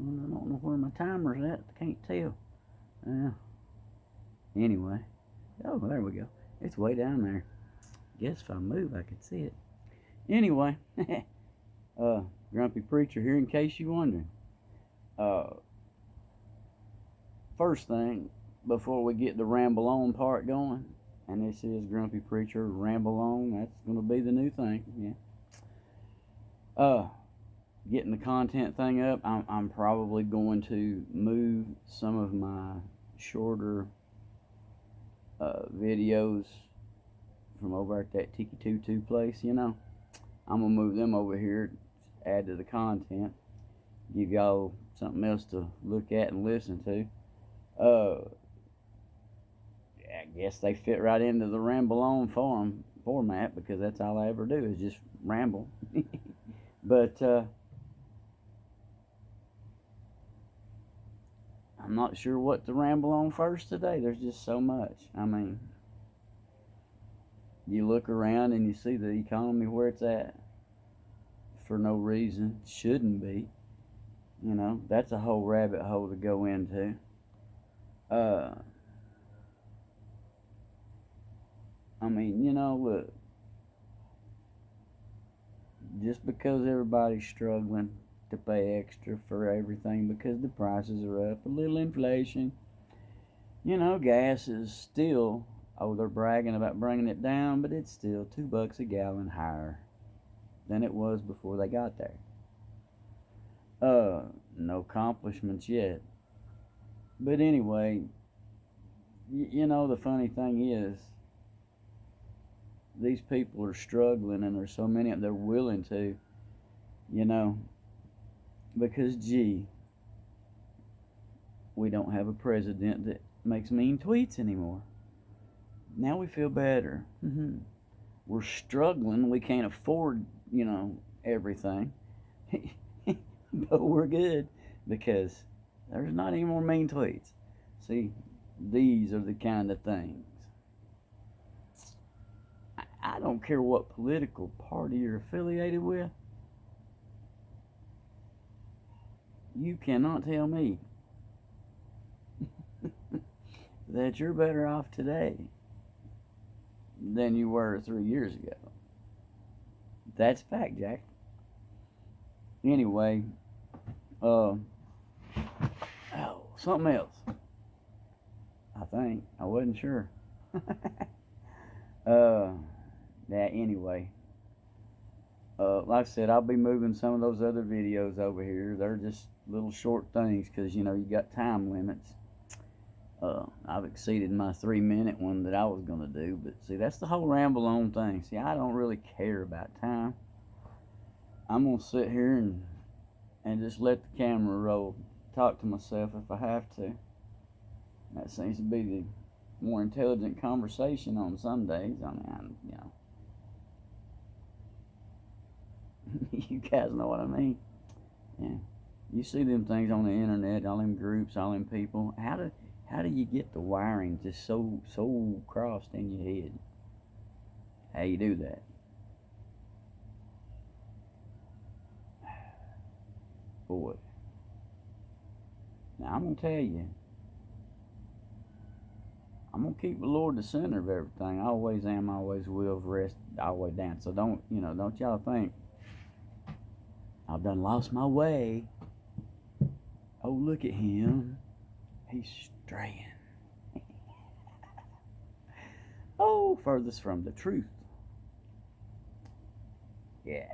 Well, I don't know where my timer's at. I can't tell. Uh, anyway. Oh, there we go. It's way down there. Guess if I move, I could see it. Anyway, Grumpy Preacher here in case you're wondering. Uh, First thing, before we get the ramble on part going, and this is Grumpy Preacher Ramble On, that's going to be the new thing, yeah. Getting the content thing up, I'm probably going to move some of my shorter videos from over at that Tiki Tutu place, I'm going to move them over here, add to the content, give y'all something else to look at and listen to. I guess they fit right into the Ramble On format because that's all I ever do is just ramble. But I'm not sure what to ramble on first today. There's just so much. I mean, you look around and you see the economy where it's at for no reason. Shouldn't be. That's a whole rabbit hole to go into. I mean, look, just because everybody's struggling to pay extra for everything because the prices are up, a little inflation, gas is still, they're bragging about bringing it down, but it's still $2 a gallon higher than it was before they got there. No accomplishments yet. But anyway, the funny thing is, these people are struggling, and there's so many of them, they're willing to, because, gee, we don't have a president that makes mean tweets anymore. Now we feel better. We're struggling. We can't afford, everything. But we're good because there's not any more mean tweets. See, these are the kind of things. I don't care what political party you're affiliated with. You cannot tell me that you're better off today than you were 3 years ago. That's fact, Jack. Anyway, something else. I think. I wasn't sure. Anyway. Like I said, I'll be moving some of those other videos over here. They're just little short things because, you got time limits. I've exceeded my 3-minute one that I was going to do. But, see, that's the whole Ramble On thing. See, I don't really care about time. I'm going to sit here and just let the camera roll. Talk to myself if I have to. That seems to be the more intelligent conversation on some days. I mean, you guys know what I mean. Yeah. You see them things on the internet, all them groups, all them people. How do you get the wiring just so crossed in your head? How you do that? Boy. Now I'm gonna tell you. I'm gonna keep the Lord the center of everything. I always am, always will, rest, always down. So don't y'all think I've done lost my way. Oh, look at him. He's straying. Oh, furthest from the truth. Yeah.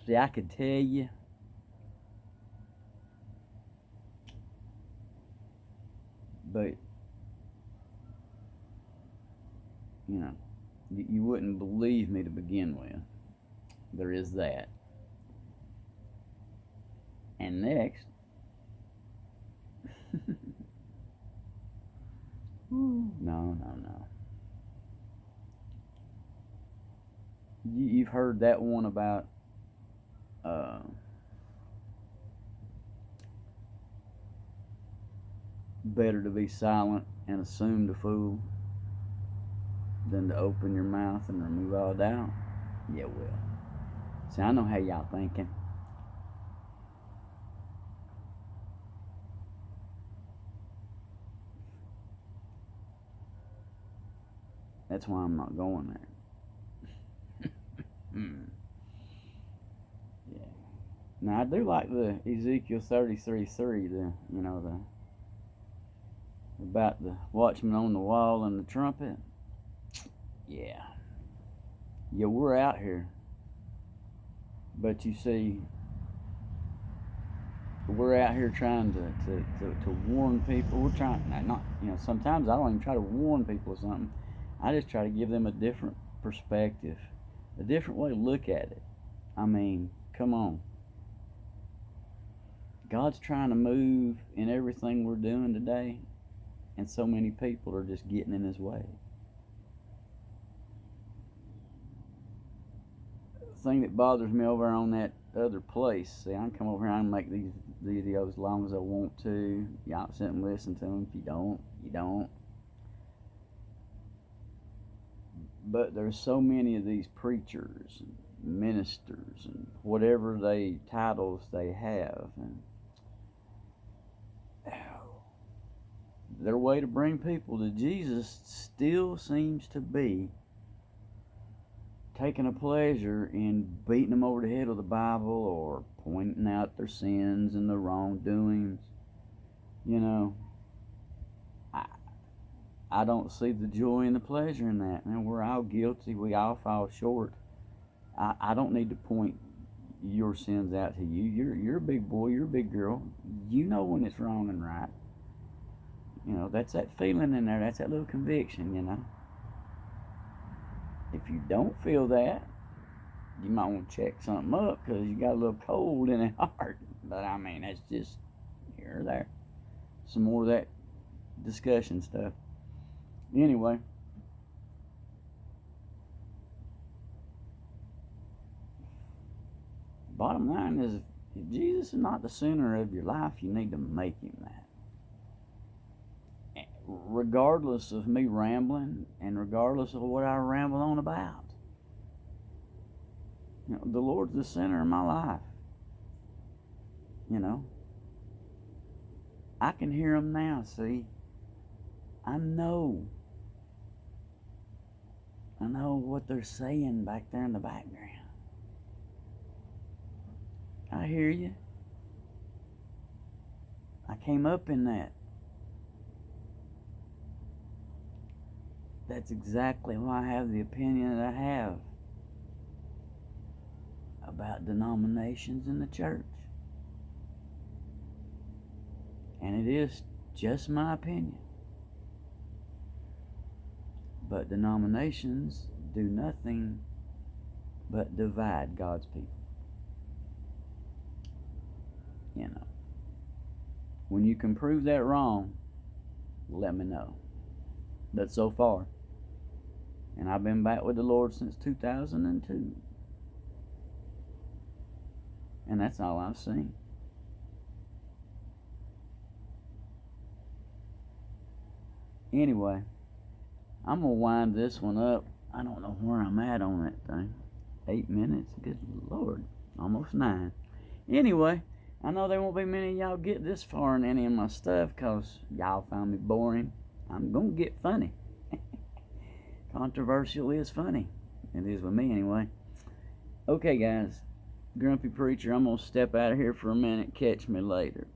See, I could tell you. But, you wouldn't believe me to begin with. There is that. And next, no. You've heard that one about better to be silent and assume the fool than to open your mouth and remove all doubt. Yeah, well. See, I know how y'all thinking. That's why I'm not going there. Yeah. Now I do like the Ezekiel 33:3, the about the watchman on the wall and the trumpet. Yeah. Yeah, we're out here. But you see, we're out here trying to warn people. We're trying, not, sometimes I don't even try to warn people of something. I just try to give them a different perspective, a different way to look at it. I mean, come on. God's trying to move in everything we're doing today, and so many people are just getting in his way. The thing that bothers me over on that other place, see, I can come over here and make these videos as long as I want to. Y'all sit and listen to them. If you don't, you don't. But there's so many of these preachers and ministers and whatever titles they have, and their way to bring people to Jesus still seems to be taking a pleasure in beating them over the head with the Bible or pointing out their sins and their wrongdoings. I don't see the joy and the pleasure in that. Man, we're all guilty. We all fall short. I don't need to point your sins out to you. You're a big boy. You're a big girl. You know when it's wrong and right. That's that feeling in there. That's that little conviction, If you don't feel that, you might want to check something up because you got a little cold in the heart. But I mean, that's just here or there. Some more of that discussion stuff. Anyway. Bottom line is, if Jesus is not the center of your life, you need to make him that. Regardless of me rambling and regardless of what I ramble on about. The Lord's the center of my life. I can hear him now, see. I know what they're saying back there in the background. I hear you. I came up in that. That's exactly why I have the opinion that I have about denominations in the church. And it is just my opinion. But denominations do nothing but divide God's people. When you can prove that wrong, let me know. But so far, and I've been back with the Lord since 2002, and that's all I've seen. Anyway, I'm going to wind this one up. I don't know where I'm at on that thing. 8 minutes? Good Lord. Almost 9. Anyway, I know there won't be many of y'all get this far in any of my stuff because y'all found me boring. I'm going to get funny. Controversial is funny. It is with me anyway. Okay, guys. Grumpy Preacher, I'm going to step out of here for a minute. Catch me later.